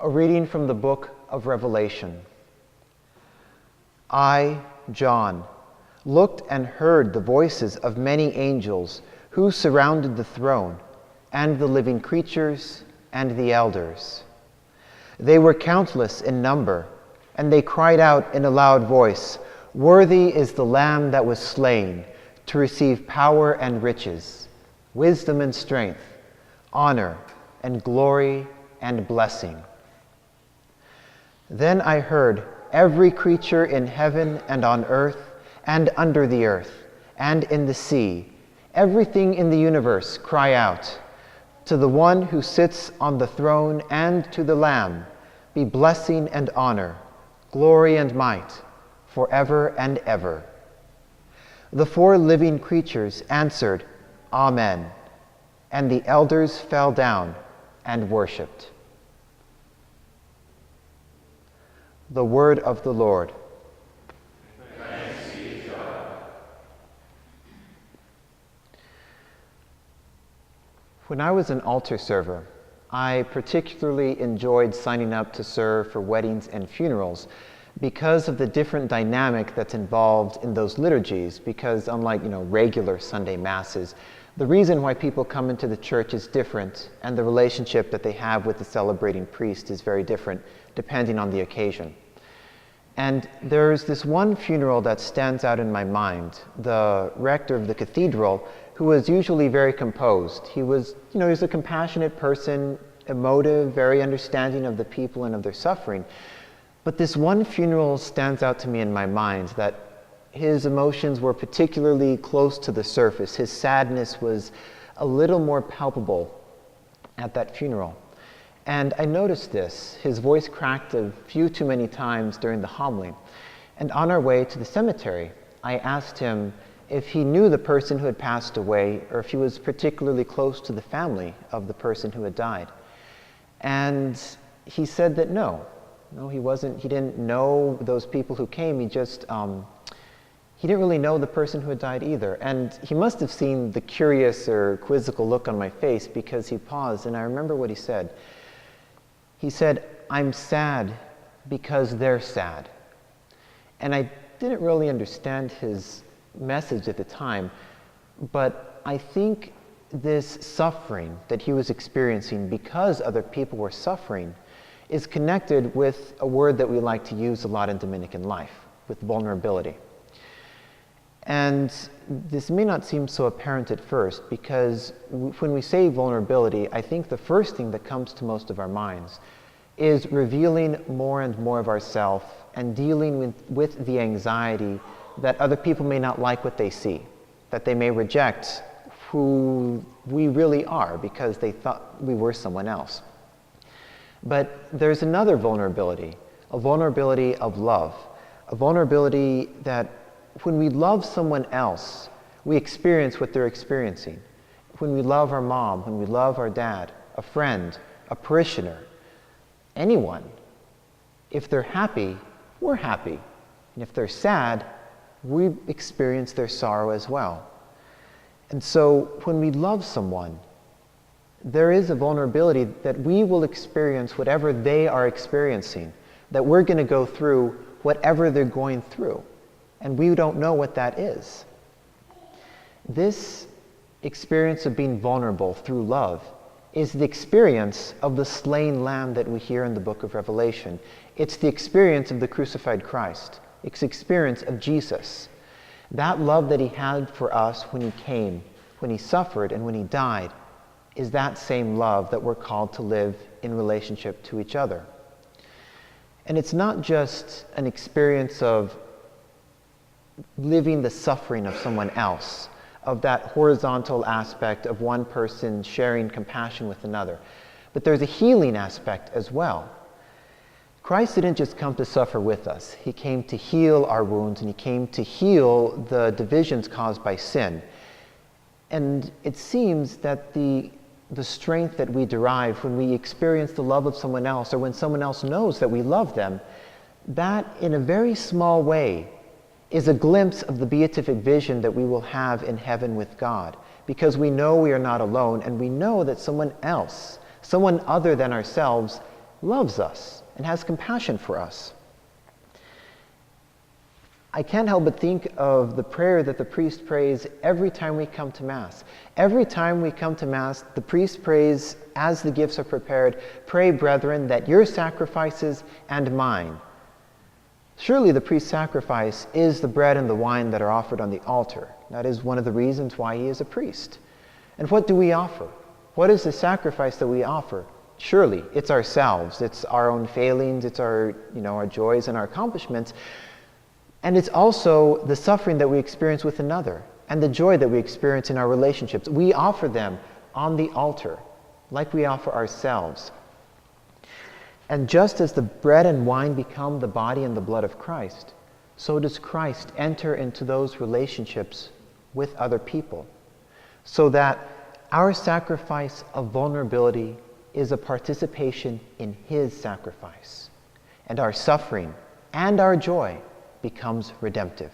A reading from the book of Revelation. I, John, looked and heard the voices of many angels who surrounded the throne, and the living creatures and the elders. They were countless in number, and they cried out in a loud voice, "Worthy is the Lamb that was slain to receive power and riches, wisdom and strength, honor and glory and blessing." Then I heard every creature in heaven and on earth and under the earth and in the sea, everything in the universe cry out, "To the one who sits on the throne and to the Lamb be blessing and honor, glory and might, forever and ever." The four living creatures answered, "Amen," and the elders fell down and worshipped. The word of the Lord. Thanks be to God. When I was an altar server, I particularly enjoyed signing up to serve for weddings and funerals because of the different dynamic that's involved in those liturgies, because unlike, regular Sunday masses, the reason why people come into the church is different, and the relationship that they have with the celebrating priest is very different depending on the occasion. And there's this one funeral that stands out in my mind. The rector of the cathedral, who was usually very composed. He was a compassionate person, emotive, very understanding of the people and of their suffering. But this one funeral stands out to me in my mind, that his emotions were particularly close to the surface. His sadness was a little more palpable at that funeral. And I noticed this. His voice cracked a few too many times during the homily. And on our way to the cemetery, I asked him if he knew the person who had passed away, or if he was particularly close to the family of the person who had died. And he said that no, he wasn't. He didn't know those people who came. He didn't really know the person who had died either. And he must have seen the curious or quizzical look on my face, because he paused, and I remember what he said. He said, "I'm sad because they're sad." And I didn't really understand his message at the time, but I think this suffering that he was experiencing because other people were suffering is connected with a word that we like to use a lot in Dominican life, with vulnerability. And this may not seem so apparent at first, because when we say vulnerability, I think the first thing that comes to most of our minds is revealing more and more of ourselves and dealing with the anxiety that other people may not like what they see, that they may reject who we really are because they thought we were someone else. But there's another vulnerability, a vulnerability of love, a vulnerability that when we love someone else, we experience what they're experiencing. When we love our mom, when we love our dad, a friend, a parishioner, anyone, if they're happy, we're happy. And if they're sad, we experience their sorrow as well. And so when we love someone, there is a vulnerability that we will experience whatever they are experiencing, that we're going to go through whatever they're going through. And we don't know what that is. This experience of being vulnerable through love is the experience of the slain lamb that we hear in the book of Revelation. It's the experience of the crucified Christ. It's the experience of Jesus. That love that he had for us when he came, when he suffered, and when he died, is that same love that we're called to live in relationship to each other. And it's not just an experience of living the suffering of someone else, of that horizontal aspect of one person sharing compassion with another, but there's a healing aspect as well. Christ didn't just come to suffer with us. He came to heal our wounds, and he came to heal the divisions caused by sin. And it seems that the strength that we derive when we experience the love of someone else, or when someone else knows that we love them, that in a very small way is a glimpse of the beatific vision that we will have in heaven with God, because we know we are not alone, and we know that someone else, someone other than ourselves, loves us and has compassion for us. I can't help but think of the prayer that the priest prays every time we come to Mass. Every time we come to Mass, the priest prays, as the gifts are prepared, "Pray, brethren, that your sacrifices and mine." Surely the priest's sacrifice is the bread and the wine that are offered on the altar. That is one of the reasons why he is a priest. And what do we offer? What is the sacrifice that we offer? Surely it's ourselves. It's our own failings. It's our joys and our accomplishments. And it's also the suffering that we experience with another and the joy that we experience in our relationships. We offer them on the altar like we offer ourselves. And just as the bread and wine become the body and the blood of Christ, so does Christ enter into those relationships with other people, so that our sacrifice of vulnerability is a participation in his sacrifice, and our suffering and our joy becomes redemptive.